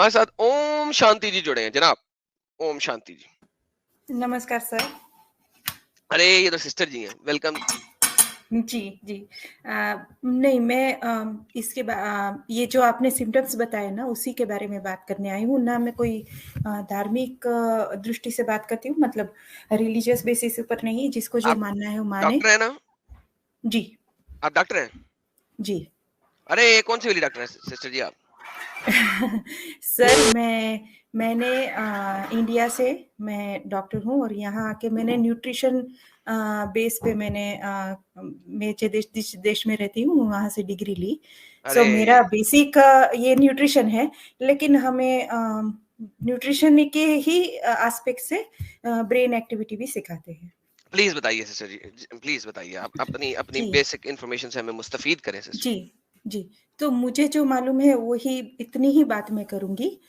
हमारे साथ ओम शांति जी जुड़े हैं जनाब। ओम शांति जी। नमस्कार सर। अरे ये तो सिस्टर जी हैं, वेलकम। जी, जी। नहीं मैं ये जो आपने सिम्पटम्स बताए ना उसी के बारे में बात करने आई हूँ, ना मैं कोई धार्मिक दृष्टि से बात करती हूँ, मतलब रिलीजियस बेसिस पर नहीं, जिसको जो आप मानना है वो माने। डॉक्टर हैं ना? जी, आप डॉक्टर हैं? जी। अरे कौन सी वाली डॉक्टर हैं सिस्टर जी आप? सर मैंने इंडिया से मैं डॉक्टर हूँ और यहाँ आके मैंने न्यूट्रिशन बेस पे मैं जिस देश में रहती हूँ वहाँ से डिग्री ली। सो अरे मेरा बेसिक ये न्यूट्रिशन है, लेकिन हमें न्यूट्रिशन के ही एस्पेक्ट से ब्रेन एक्टिविटी भी सिखाते हैं। प्लीज बताइए सिस्टर जी, प्लीज बताइए, आप अपनी अपनी जी। बेसिक इन्फॉर्मेशन से हमें मुस्तफीद करें सिस्टर जी, जी। जी। तो मुझे जो मालूम है वही इतनी ही बात मैं करूँगी।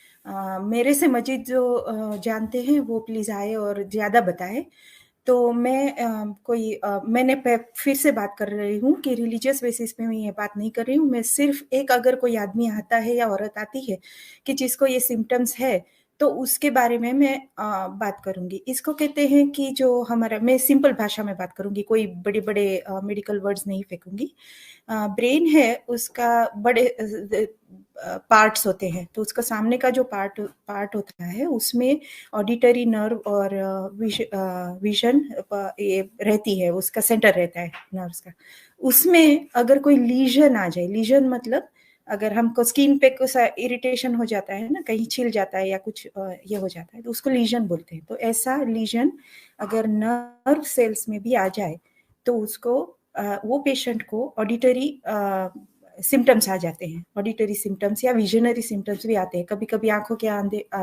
मेरे से मज़ीद जो जानते हैं वो प्लीज़ आएँ और ज़्यादा बताएँ। तो मैंने फिर से बात कर रही हूँ कि रिलीजियस बेसिस पे मैं ये बात नहीं कर रही हूँ। मैं सिर्फ़ एक अगर कोई आदमी आता है या औरत आती है कि जिसको ये सिम्पटम्स है, तो उसके बारे में मैं बात करूँगी। इसको कहते हैं कि जो हमारा मैं सिंपल भाषा में बात करूँगी, कोई बड़े-बड़े मेडिकल वर्ड्स नहीं फेंकूँगी। ब्रेन है उसका बड़े पार्ट्स होते हैं, तो उसका सामने का जो पार्ट होता है उसमें ऑडिटरी नर्व और विजन ये रहती है, उसका सेंटर रहता है नर्व्स का। उसमें अगर कोई लीजन आ जाए, लीजन मतलब अगर हमको स्किन पे कुछ इरिटेशन हो जाता है ना, कहीं छिल जाता है या कुछ ये हो जाता है, तो उसको लीजन बोलते हैं। तो ऐसा लीजन अगर नर्व सेल्स में भी आ जाए, तो वो पेशेंट को ऑडिटरी सिम्पटम्स आ जाते हैं, ऑडिटरी सिम्पटम्स या विजनरी सिम्पटम्स भी आते हैं। कभी-कभी आँखों के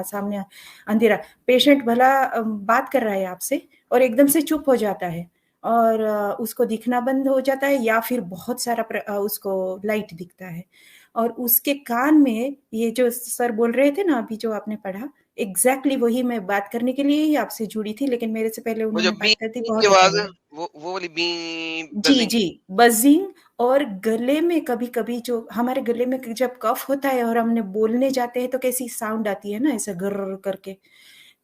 सामने अंधेरा, पेशेंट भला बात कर रहा है आपसे और एकदम से चुप हो जाता है और उसको दिखना बंद हो जाता है या फिर बहुत सारा उसको लाइट दिखता है और उसके कान में ये जो सर बोल रहे थे ना अभी जो आपने पढ़ा, एग्ज़ैक्टली वही मैं बात करने के लिए ही आपसे जुड़ी थी, लेकिन मेरे से पहले वो जो उन्होंने बी बात कर दी, की बहुत अच्छा आवाज है, हुआ। वो वाली बी जी, बजिंग। जी, बज़िंग और गले में कभी-कभी जो हमारे गले में जब कफ होता है और हमने बोलने जाते हैं तो कैसी साउंड आती है ना ऐसा गर्र करके,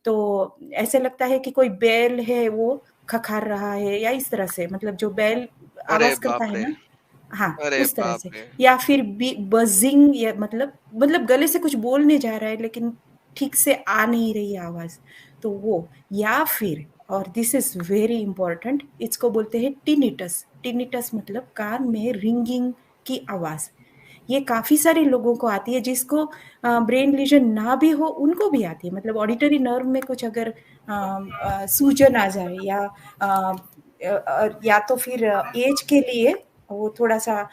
तो ऐसे लगता है कि कोई बैल है वो खखार रहा है या इस तरह से, मतलब जो बैल अरे आवाज़ करता बाप है रे, ना, हाँ, अरे उस तरह बाप से। रे। या फिर बज़िंग या मतलब गले से कुछ बोलने जा रहा है लेकिन ठीक से आ नहीं रही आवाज़, तो वो या फिर और दिस इज़ वेरी इम्पोर्टेंट, इसको बोलते हैं टिनिटस। टिनिटस मतलब कान में रिंगिंग की आवाज़। ये काफ़ी सारे लोगों को आती है, जिसको ब्रेन लीजन ना भी हो उनको भी आती है, मतलब ऑडिटरी नर्व में कुछ अगर सूजन आ जाए या तो फिर एज के लिए वो थोड़ा-सा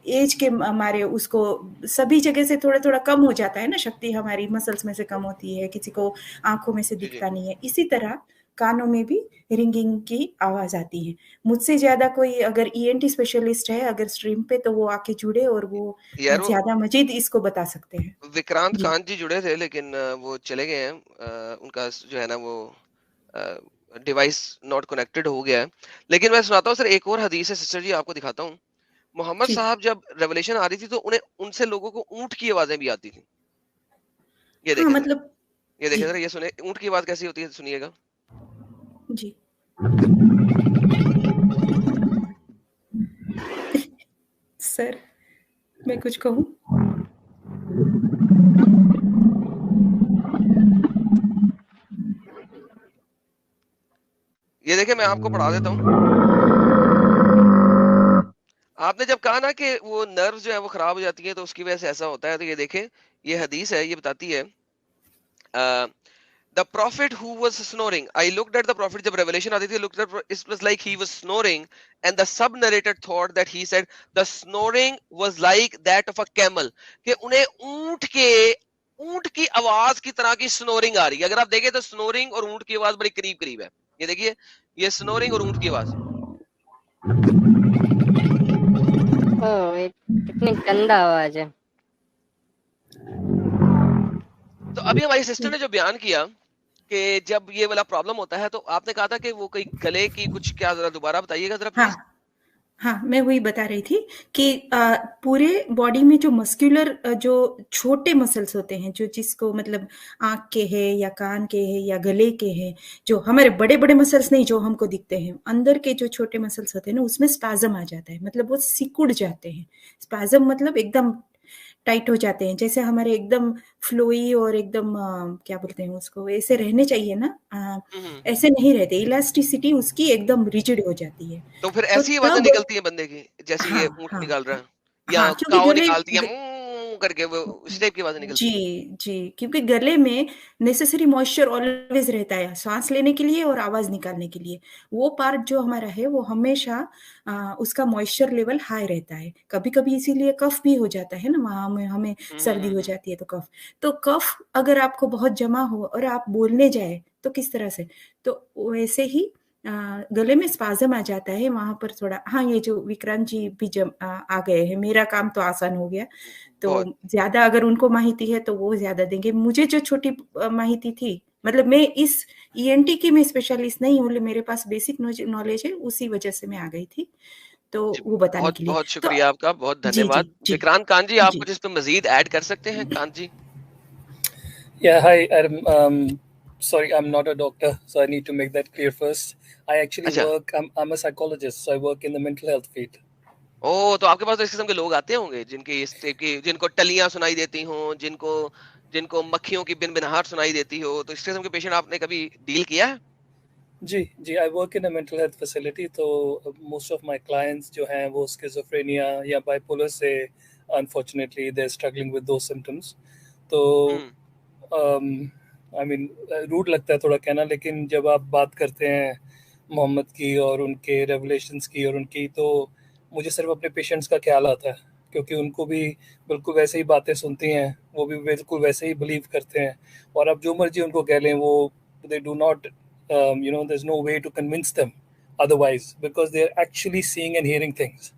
एज के मारे उसको सभी जगह से थोड़ा-थोड़ा कम हो जाता है ना, शक्ति हमारी मसल्स में से कम होती है, किसी को आँखों में से जी जी। दिखता नहीं है। इसी तरह कानों में भी रिंगिंग की आवाज़ आती है। मुझसे ज़्यादा कोई अगर ईएनटी स्पेशलिस्ट है अगर स्ट्रीम पे, तो वो आके जुड़े और वो यार वो ज़्यादा मज़ीद इसको बता सकते हैं। विक्रांत जी, कांत जी जुड़े थे लेकिन वो चले गए हैं। उनका जो है ना वो डिवाइस नॉट कनेक्टेड हो गया है। लेकिन मैं सुनाता हूँ सर, एक और हदीस है सिस्टर जी, आपको दिखाता हूँ। मोहम्मद जी। साहब जब रेवलेशन आ रही थी तो उन्हें उनसे लोगों को ऊंट की आवाजें भी आती थी। ये हाँ, देखें जरा, मतलब ये देखें जी, जरा, ये सुने ऊंट की आवाज कैसी होती है, सुनिएगा। जी। सर, मैं कुछ कहूँ? ये देखें, मैं आपको पढ़ा देता हूँ। आपने जब कहा ना कि वो नर्व जो है वो खराब हो जाती है तो उसकी वजह से ऐसा होता है, तो ये देखें, ये हदीस है, ये बताती है the prophet who was snoring. I looked at the prophet जब revelation आती थी, looked at it was like he was snoring, and the sub narrator thought that he said the snoring was like that of a camel, कि उन्हें ऊंट की आवाज की तरह की स्नोरिंग आ रही है। अगर आप देखें तो स्नोरिंग और ऊंट की आवाज बड़ी करीब करीब है। ये देखिए, ये स्नोरिंग और ऊंट की आवाज। ओह! ये कितनी गंदा आवाज़ है। तो अभी हमारी सिस्टर ने जो बयान किया कि जब ये वाला प्रॉब्लम होता है, तो आपने कहा था कि वो कोई गले की कुछ क्या, जरा दोबारा बताइएगा जरा हाँ, प्लीज। हाँ, मैं वही बता रही थी कि पूरे बॉडी में जो मस्कुलर जो छोटे मसल्स होते हैं, जो जिसको मतलब आँख के हैं या कान के हैं या गले के हैं, जो हमारे बड़े-बड़े मसल्स नहीं जो हमको दिखते हैं, अंदर के जो छोटे मसल्स होते हैं ना, उसमें स्पैज़म आ जाता है, मतलब वो सिकुड़ जाते हैं। स्पैज़म मतलब एकदम टाइट हो जाते हैं, जैसे हमारे एकदम फ्लोई और एकदम क्या बोलते हैं उसको, ऐसे रहने चाहिए ना, हम्म। ऐसे नहीं रहते, इलास्टिसिटी उसकी एकदम रिजिड हो जाती है। तो फिर तो ऐसी आवाजें तब निकलती हैं बंदे की जैसे ये हाँ, ऊँट हाँ, निकाल रहा हाँ। है, हाँ, या क्योंकि काऊ गले निकालती है ग मूं करके, वो इस टाइप की आवाजें निकलती हैं। जी, जी, क्योंकि गले में नेसेसरी मॉइस्चर ऑलवेज़ रहता है, साँस लेने के लिए और आवाज़ निकालने के लिए। वो पार्ट जो हमारा है, वो हमेशा उसका मॉइस्चर लेवल हाई रहता है। कभी-कभी इसीलिए कफ भी हो जाता है ना, वहाँ में हमें सर्दी हो हम्म। जाती है तो कफ। तो कफ अगर आपको बहुत जमा हो और आप बोलने जाएँ, तो किस तरह से? तो वैसे ही गले में स्पाज़म आ जाता है, वहाँ पर थोड़ा हाँ, ये जो विक्रांत जी भी आ गए हैं, मेरा काम तो आसान हो गया। तो बहुत। ज़्यादा अगर उनको माहिती है तो वो ज़्यादा देंगे। मुझे जो छोटी माहिती थी, मतलब मैं इस ईएनटी की मैं स्पेशलिस्ट नहीं हूँ, मेरे पास बेसिक नॉलेज है, उसी वजह से मैं आ गई थी, जी, तो वो बताने बहुत के लिए। बहुत तो शुक्रिया आपका, बहुत जी, धन्यवाद। जी, जी, विक्रांत कांत जी, आप जी। कुछ इस पे मजीद ऐड कर सकते हैं कांत जी? Yeah, hi. Sorry, I'm not a doctor, so I need to make that clear first. I actually अच्छा। work. I'm a psychologist, so I work in the mental health field. ओ, तो आपके पास तो इस किस्म के लोग आते होंगे जिनकी इस टाइप की, जिनको टलियां सुनाई देती हों, जिनको जिनको मक्खियों की बिनबिनाहट सुनाई देती हो, तो इस किस्म के पेशेंट आपने कभी डील किया है? जी, I work in a mental health facility. तो most of my clients जो हैं वो schizophrenia या bipolar से unfortunately they're struggling with those symptoms. तो हम्म। आई मीन रूड लगता है थोड़ा कहना, लेकिन जब आप बात करते हैं मोहम्मद की और उनके रेवलेशंस की और उनकी, तो मुझे सिर्फ अपने पेशेंट्स का ख्याल आता है, क्योंकि उनको भी बिल्कुल वैसे ही बातें सुनती हैं, वो भी बिल्कुल वैसे ही बिलीव करते हैं। और अब जो मर्जी उनको कह लें, वो they do not there's no way to convince them otherwise, because they're actually seeing and hearing things.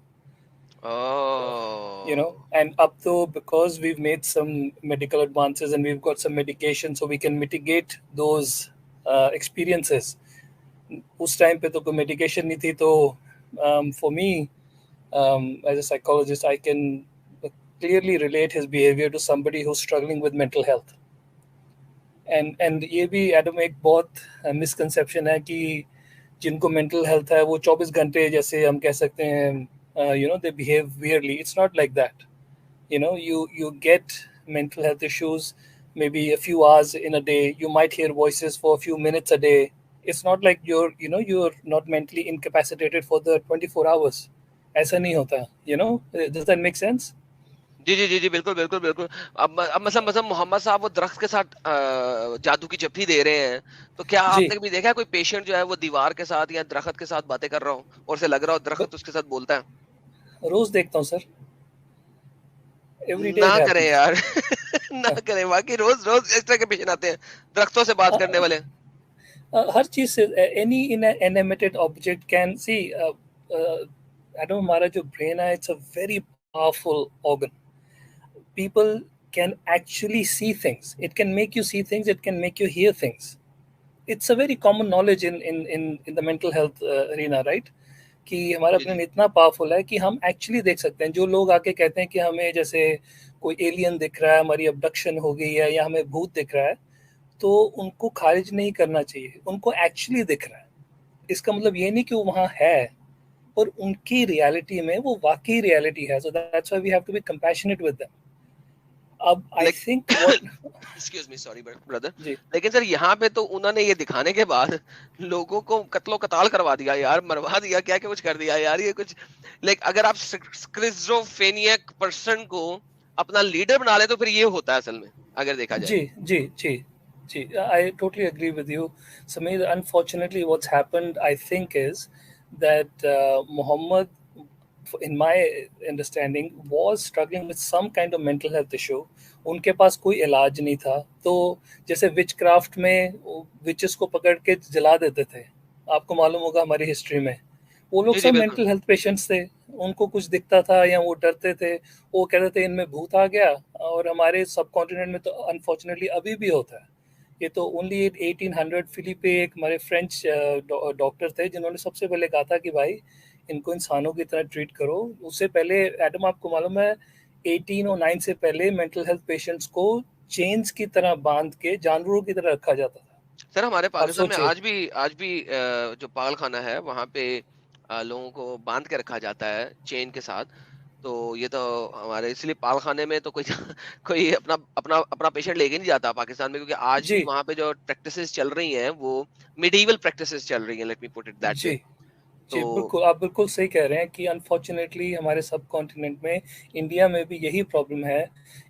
Oh. And up to, because we've made some medical advances and we've got some medication, so we can mitigate those experiences. उस time पे तो कोई medication नहीं थी, तो for me, as a psychologist, I can clearly relate his behavior to somebody who's struggling with mental health. And ये भी Adam एक बहुत मिसकंसेप्शन है कि जिनको मेंटल हेल्थ है वो 24 घंटे, जैसे हम कह सकते हैं, they behave verily. It's not like that. You get mental health issues maybe a few hours in a day. You might hear voices for a few minutes a day. It's not like you're not mentally incapacitated for the 24 hours. ऐसा नहीं होता. Does that make sense? जी जी जी जी, बिल्कुल बिल्कुल बिल्कुल। अब मतलब मोहम्मद साहब वो दरख्त के साथ जादू की जप्फी दे रहे हैं, तो क्या जी, आपने कभी देखा है कोई पेशेंट जो है वो दीवार के साथ या दरख्त के साथ बातें कर रहा हो और उसे लग रहा हो दरख्त उसके साथ बोलता है? रोज देखता हूँ सर. Every day ना it करें happens. यार। ना करें, बाकी रोज रोज इस तरह के पेशेंट आते हैं दरख्तों से बात करने वाले। हर चीज से any inanimate object can see. I don't, हमारा जो ब्रेन है, it's a very powerful organ. People can actually see things. It can make you see things. It can make you hear things. It's a very common knowledge in the mental health arena, right? कि हमारा जी brain जी। इतना powerful है कि हम actually देख सकते हैं. जो लोग आके कहते हैं कि हमें जैसे कोई एलियन दिख रहा है, हमारी अबडक्शन हो गई है, या हमें भूत दिख रहा है, तो उनको खारिज नहीं करना चाहिए. उनको एक्चुअली दिख रहा है. इसका मतलब ये नहीं कि वो वहाँ है, और उनकी रियलिटी में वो वाकई रियलिटी है. So that's why we have to be compassionate with them. अब I like think what. Excuse me, sorry brother. जी, लेकिन सर यहाँ पे तो उन्होंने ये दिखाने के बाद लोगों को कत्लो कताल करवा दिया यार, मरवा दिया, क्या क्या कुछ कर दिया यार, ये कुछ लाइक अगर आप स्किज़ोफ्रेनिक पर्सन को अपना लीडर बना ले तो फिर ये होता है असल में, अगर देखा जाए। जी, जी, जी, जी. I totally agree with you, Sameer. Unfortunately, what's happened, I think, is that Muhammad, in my understanding, was struggling with some kind of mental health issue. उनके पास कोई इलाज नहीं था, तो जैसे विच क्राफ्ट में विचेस को पकड़ के जला देते थे. आपको मालूम होगा हमारी हिस्ट्री में वो लोग जी जी सब बिल्कुल। मेंटल हेल्थ पेशेंट्स थे. उनको कुछ दिखता था या वो डरते थे, वो कहते थे इनमें भूत आ गया. और हमारे सब कॉन्टिनेंट में तो अनफॉर्चुनेटली अभी भी होता है ये तो ओनली 1800 फिलिपे एक हमारे फ्रेंच डॉक्टर थे जिन्होंने सबसे पहले कहा था कि भाई इनको इंसानों की तरह ट्रीट करो। उससे पहले एडम आपको मालूम है 1809 से पहले मेंटल हेल्थ पेशेंट्स को चेन्स की तरह बांध के जानवरों की तरह रखा जाता था। सर हमारे आप पाकिस्तान में सोचिए। आज भी जो पागल खाना है वहां पे लोगों को बांध के रखा जाता है चेन के साथ। तो ये तो हमारे इसलिए पागल खाने में तो कोई कोई अपना अपना अपना पेशेंट लेके नहीं जाता पाकिस्तान में, क्योंकि आज जी भी वहां पे जो प्रैक्टिसेस चल रही हैं वो मिडीवल प्रैक्टिसेस चल रही हैं, let me put it that way. जी तो जी बिल्कुल, आप बिल्कुल सही कह रहे हैं कि अनफॉर्चुनेटली हमारे सब कॉन्टिनेंट में, इंडिया में भी यही प्रॉब्लम है।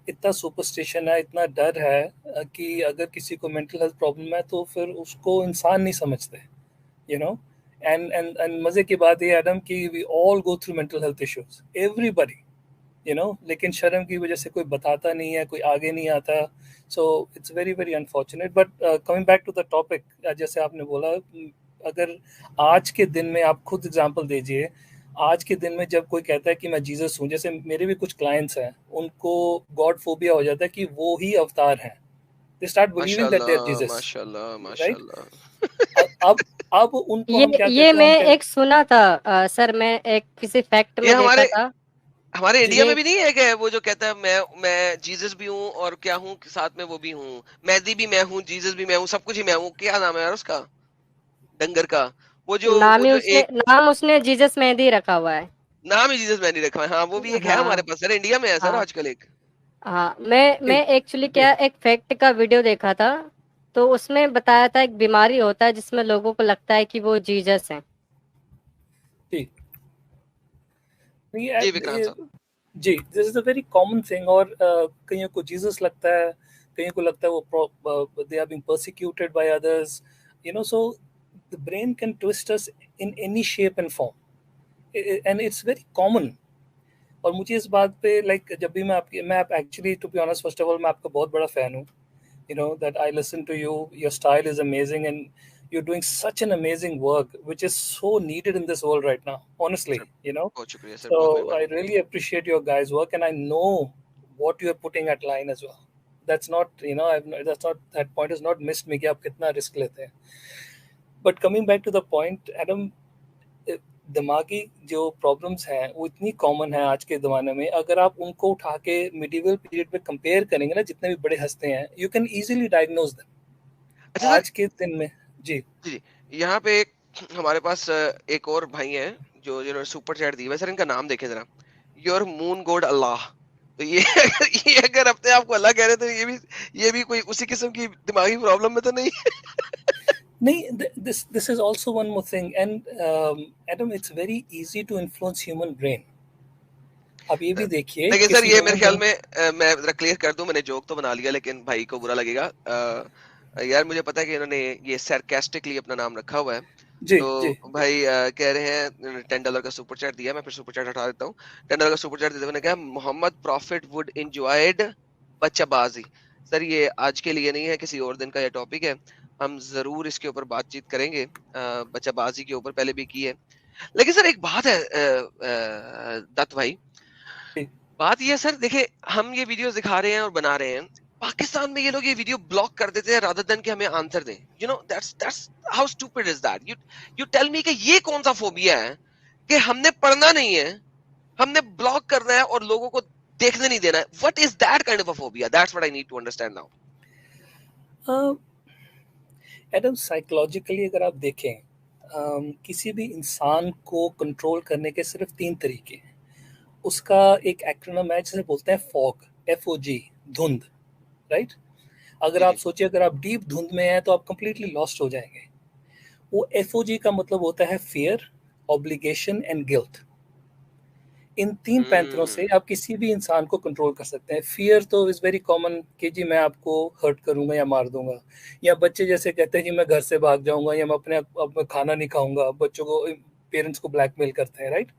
इतना सुपरस्टिशन है, इतना डर है कि अगर किसी को मेंटल हेल्थ प्रॉब्लम है तो फिर उसको इंसान नहीं समझते, यू नो। एंड मजे की बात ये एडम कि we all go through mental health issues, everybody, you know, लेकिन शर्म की वजह से कोई बताता नहीं है, कोई आगे नहीं आता। So it's very very unfortunate. But coming back to the topic, जैसे आपने बोला, अगर आज के दिन में आप खुद एग्जांपल दीजिए, आज के दिन में जब कोई कहता है कि मैं जीसस हूँ, जैसे मेरे भी कुछ क्लाइंट्स हैं, उनको गॉड फोबिया हो जाता है कि वो ही अवतार हैं। They start believing that they are माशाल्लाह जीसस, माशाल्लाह राइट? माशाल्लाह। अब उनको हम क्या ये कहते हैं, मैं हम कहते एक सुना था सर, मैं एक किसी फैक्ट ये में देखा था। हमारे जी इंडिया ये में भी नहीं है क्या वो जो कहता है मैं जीसस भी हूँ और क्या हूँ साथ में वो भी हूँ, मेहदी भी मैं हूँ, जीसस भी मैं हूँ, सब कुछ ही मैं हूँ। क्या नाम है यार उसका, डंगर का, वो जो एक नाम उसने जीसस मेहदी रखा हुआ है। नाम ही जीसस मैंने रखा है। हाँ वो भी एक है हमारे हाँ पास सर, इंडिया में है सर हाँ आजकल एक। हाँ। मैं एक्चुअली जी क्या एक फैक्ट का वीडियो देखा था, तो उसमें बताया था एक बीमारी होता है जिसमें लोगों को लगता है कि वो जीसस हैं। जी जी विक्रांत ये- साहब। जी, this is a very common thing. और कईयों को जीसस लगता है, कईयों को लगता है वो they are being persecuted by others, you know. So the brain can twist us in any shape and form, and it's very common. और मुझे इस बात पे लाइक जब भी मैं आप actually, to be honest, first of all मैं आपका बहुत बड़ा फैन हूँ। You know that I listen to you, your style is amazing, and you're doing such an amazing work which is so needed in this world right now, honestly, sir you know. बहुत शुक्रिया sir, So बहुत I मेहरबानी। really appreciate your guys work, and I know what you're putting at line as well. That's not, you know, that's not, that point is not missed me कि आप कितना risk लेते हैं। But coming back to the point, Adam, दिमागी जो problems हैं वो इतनी कॉमन है आज के ज़माने में। अगर आप उनको उठा के मिडिवल पीरियड में कंपेयर करेंगे ना, जितने भी बड़े हंसते हैं, you can easily diagnose them अच्छा सर, आज के दिन में। जी जी जी, यहाँ पे हमारे पास एक और भाई है जो जिन्होंने सुपर चैट दी है सर, इनका नाम देखे जरा, योर मून गॉड अल्लाह। तो ये अगर अपने आप को अल्लाह कह रहे तो ये भी कोई उसी किस्म की दिमागी प्रॉब्लम में तो नहीं? नहीं, this is also one more thing. And Adam, it's very easy to influence human brain. आप ये भी देखिए, देखिए सर, किसी ये मेरे ह्यूमन ख्याल बीइंग। में मैं जरा क्लियर कर दूं, मैंने जोक तो बना लिया लेकिन भाई को बुरा लगेगा। यार मुझे पता है कि इन्होंने ये सरकास्टिकली अपना नाम रखा हुआ है। जी तो जी भाई कह रहे हैं $10 का सुपर चैट दिया, मैं फिर सुपर चैट हटा देता हूँ। $10 का सुपर चैट देते हुए कहा मोहम्मद प्रॉफिट वुड एंजॉयड बच्चाबाजी। सर ये आज के लिए नहीं है, किसी और दिन का ये टॉपिक है, हम जरूर इसके ऊपर बातचीत करेंगे। बच्चाबाजी के ऊपर पहले भी की है। लेकिन सर एक बात है दत्त भाई, जी। बात ये है सर, देखिए हम ये वीडियोस दिखा रहे हैं और बना रहे हैं, पाकिस्तान में ये लोग ये वीडियो ब्लॉक कर देते हैं रादर देन कि हमें आंसर दें। You know that's how stupid is that. You tell me कि ये कौन सा फोबिया है कि हमने पढ़ना नहीं है, हमने ब्लॉक करना है और लोगों को देखने नहीं देना है। What is that kind of a phobia? That's what I need to understand now. Adam, psychologically अगर आप देखें, किसी भी इंसान को कंट्रोल करने के सिर्फ 3 तरीके हैं। उसका एक एक्रोनिम है जिसे बोलते हैं फॉग, FOG, धुंध, राइट? अगर जी आप जी। सोचिए, अगर आप डीप धुंध में हैं तो आप कंप्लीटली लॉस्ट हो जाएंगे। वो FOG का मतलब होता है फियर, ऑब्लिगेशन एंड गिल्ट। इन 3 पैंतरों से आप किसी भी इंसान को कंट्रोल कर सकते हैं। फियर तो इज वेरी कॉमन कि जी मैं आपको हर्ट करूंगा या मार दूंगा, या बच्चे जैसे कहते हैं कि मैं घर से भाग जाऊंगा, या मैं अपने अब मैं खाना नहीं खाऊंगा, बच्चों को, पेरेंट्स को ब्लैकमेल करते हैं, राइट?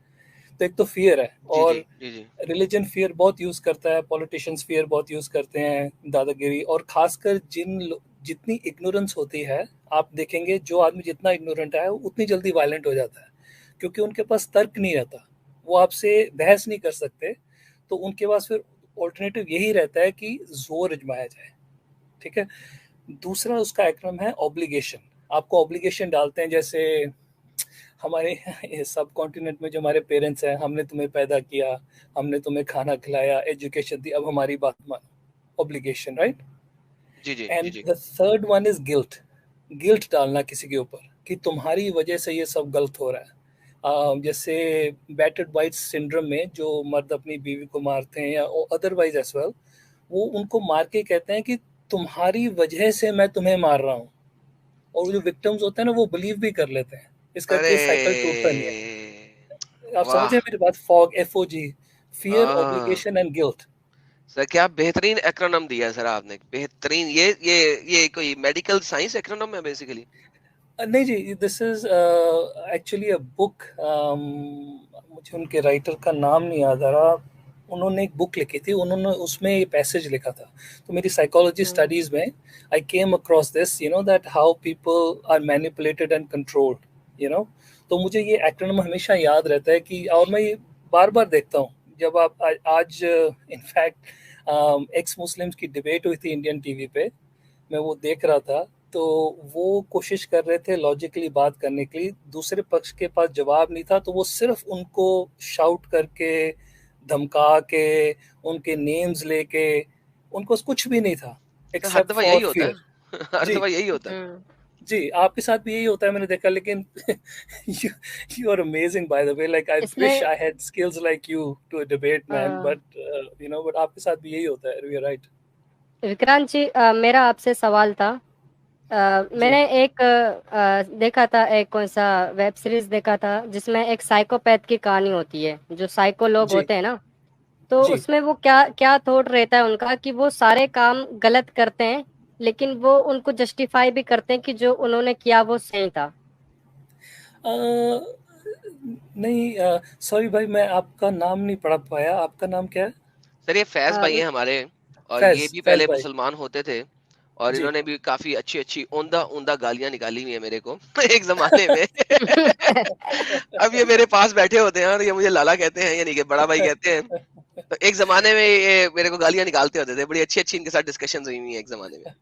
तो एक तो फियर है। जी जी और जी जी। रिलीजन फियर बहुत यूज करता है, पॉलिटिशियंस फियर बहुत यूज करते हैं, दादागिरी। और खासकर जितनी इग्नोरेंस होती है, आप देखेंगे जो आदमी जितना इग्नोरेंट है उतनी जल्दी वायलेंट हो जाता है, क्योंकि उनके पास तर्क नहीं रहता, वो आपसे बहस नहीं कर सकते। तो उनके पास फिर ऑल्टरनेटिव यही रहता है कि जोर आजमाया जाए, ठीक है? दूसरा उसका एक्रोनिम है ऑब्लिगेशन। आपको ऑब्लिगेशन डालते हैं, जैसे हमारे सब कॉन्टिनेंट में जो हमारे पेरेंट्स हैं, हमने तुम्हें पैदा किया, हमने तुम्हें खाना खिलाया, एजुकेशन दी, अब हमारी बात मानो, ऑब्लिगेशन, राइट। जी जी एंड जी the third one is guilt. Guilt डालना किसी के ऊपर कि तुम्हारी वजह से ये सब गलत हो रहा है। जैसे बैटर्ड वाइफ सिंड्रोम में जो मर्द अपनी बीवी को मारते हैं या अदरवाइज एज वेल, वो उनको मार के कहते हैं कि तुम्हारी वजह से मैं तुम्हें मार रहा हूँ, और जो विक्टिम्स होते हैं ना वो बिलीव भी कर लेते हैं, इस करके अरे साइकिल टूटता नहीं है। आप वाह समझे मेरी बात? Fog, FOG, fear, uh, obligation and guilt. Sir क्या बेहतरीन एक्रोनिम दिया सर आपने, बेहतरीन। ये कोई मेडिकल साइंस एक्रोनिम है बेसिकली? नहीं जी, this is actually a book. मुझे उनके राइटर का नाम नहीं याद आ रहा। उन्होंने एक बुक लिखी थी, उन्होंने उसमें ये पैसेज लिखा था। तो मेरी साइकोलॉजी स्टडीज में I came across this, you know, that how people are manipulated and controlled, you know. तो मुझे ये एक्रोनिम हमेशा याद रहता है कि, और मैं ये बार बार देखता हूँ। जब आप आज इनफैक्ट एक्स मुस्लिम्स की डिबेट हुई थी इंडियन टीवी पे, मैं वो देख रहा था, तो वो कोशिश कर रहे थे लॉजिकली बात करने के लिए, दूसरे पक्ष के पास जवाब नहीं था, तो वो सिर्फ उनको शाउट करके, धमका के, उनके नेम्स लेके, उनको कुछ भी नहीं था सर हर एक्सेप्ट दफा फॉर यही होता फियर। है हर जी दफा यही होता है। जी, आपके साथ भी यही होता है, मैंने देखा। लेकिन you are amazing by the way, like I wish इसमें I had skills like you to a debate man, a, but you know, but आपके साथ भी यही होता है। You're right। विक्रांत जी, मेरा आपसे सवाल था। जी मैंने एक देखा था, एक कौन सा वेब सीरीज देखा था जिसमें एक साइकोपैथ की कहानी होती है, जो साइको लोग जी होते हैं ना। तो जी। उसमें वो क्या क्या थॉट रहता है उनका कि वो सारे काम गलत करते हैं, लेकिन वो उनको जस्टिफाई भी करते हैं कि जो उन्होंने किया वो सही था। नहीं, सॉरी भाई, मैं आपका नाम नहीं पढ़ पाया। आपका नाम क्या है? सर ये फैज भाई अ, हैं हमारे, और ये फैज, भी फैज पहले भाई। मुसलमान होते थे, और जी। इन्होंने भी काफी अच्छी अच्छी ओंदा ओंदा गालियां निकाली हुई है मेरे को एक जमाने में अब ये मेरे पास बैठे होते हैं और ये मुझे लाला कहते हैं, यानी कि बड़ा भाई कहते हैं। तो एक जमाने में ये मेरे को गालियां निकालते होते थे, बड़ी अच्छी अच्छी इनके साथ डिस्कशंस हुई हुई है एक जमाने में।